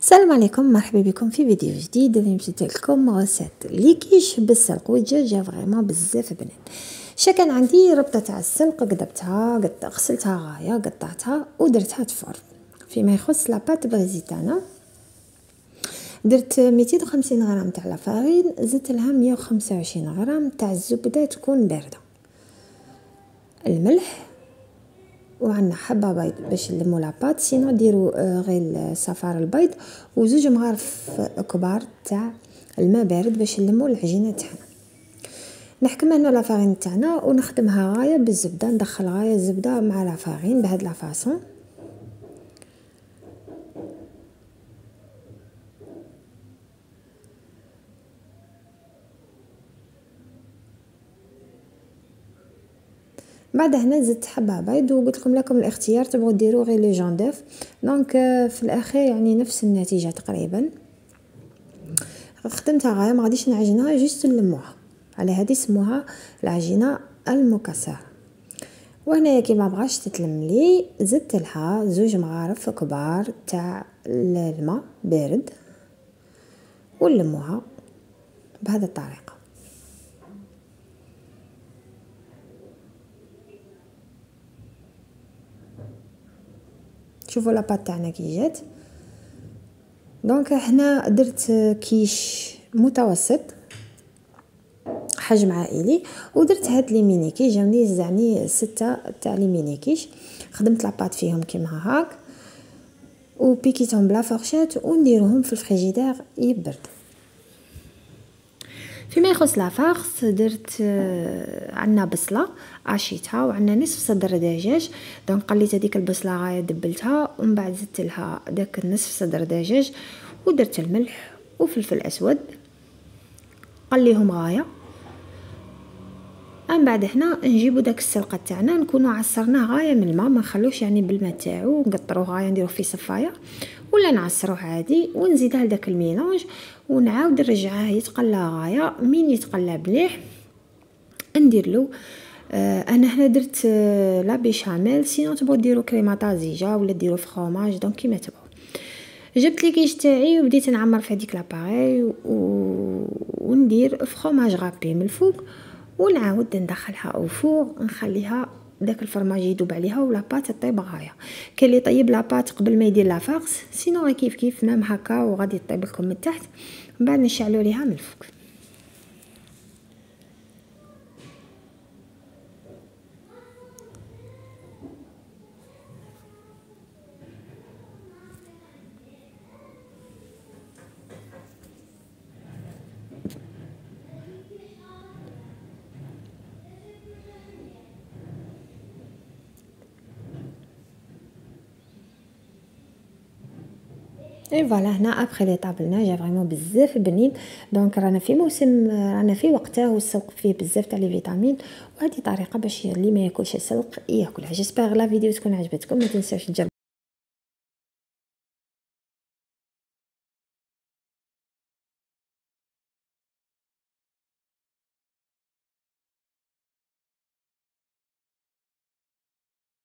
السلام عليكم، مرحبا بكم في فيديو جديد. اليوم جبت لكم غوسيت لي كيش بالسلق والدجاج فريمون بزاف بنين. كان عندي ربطه تاع السلق، قدبتها غسلتها غايه، قطعتها ودرتها تفور. فيما يخص لاباط بغيزيت انا درت 250 غرام تاع لافارين، زدت لها 125 غرام تاع الزبده تكون بارده، الملح، وعندنا حبه بيض باش نلمو لاباط، سينو ديروا غير صفار البيض وزوج مغارف كبار تاع الماء بارد باش نلمو العجينه تاعنا. نحكم هنا لافارين تاعنا ونخدمها غايه بالزبده، ندخل غايه الزبده مع لافارين بهاد لا فاصون. بعد هنا زدت حبه بيض، وقلت لكم الاختيار تبغوا ديروا غير لي جون دوف. دونك في الاخير يعني نفس النتيجه تقريبا. خدمتها غايه، ما غاديش نعجنها، جوست نلموها، على هذه سموها العجينه المكسره. وهنايا كي ما بغاش تتلم لي زدت لها زوج مغارف كبار تاع الماء بارد ونلموها بهذه الطريقه. شوفوا لاباط تاعنا كي جات. دونك هنا درت كيش متوسط حجم عائلي، ودرت هاد لي ميني كيش، جاوني زعني 6 تاع لي ميني كيش. خدمت لاباط فيهم كيما هاك وبيكيتهم بلا فرشات ونديروهم في الفريجيدير يبرد. فيما يخص لافارس درت عندنا بصله عشيتها، وعندنا نصف صدر دجاج. دونك قليت هذيك البصله غايه دبلتها، ومن بعد زدت لها داك النصف صدر دجاج ودرت الملح وفلفل اسود قليهم غايه. من بعد هنا نجيبو داك السلقه تاعنا نكونوا عصرناه غايه من الماء، ما نخلوش يعني بالماء تاعو، نقطروه غايه نديروه في صفايه ولا نعصروه عادي، ونزيدها لداك الميلونج ونعاود نرجعه يتقلى غايه. من يتقلى مليح ندير له انا هنا درت لا بيشاميل، سينو تبغوا ديروا كريمه طازجه ولا ديروا فخوماج، دونك كيما تبغوا. جبت لي كيش تاعي وبديت نعمر في هذيك لاباري وندير فخوماج غابي من الفوق، ونعاود ندخلها او فوق، نخليها داك الفرماج يذوب عليها ولا بات طيب غايه. كاين اللي طيب لاباط قبل ما يدير لافارس، سينو كيف مام هكا وغادي طيب لكم من تحت، من بعد نشعلوا ليها من الفوق. اي فوالا، هنا ابخي لي طابلنا جا فريمون بزاف بنين. دونك رانا في موسم، رانا في وقته والسلق فيه بزاف تاع لي فيتامين، وهذه طريقه باش اللي ما ياكلش السلق ياكلها. جيسبر لا فيديو تكون عجبتكم، ما تنساوش تجربوا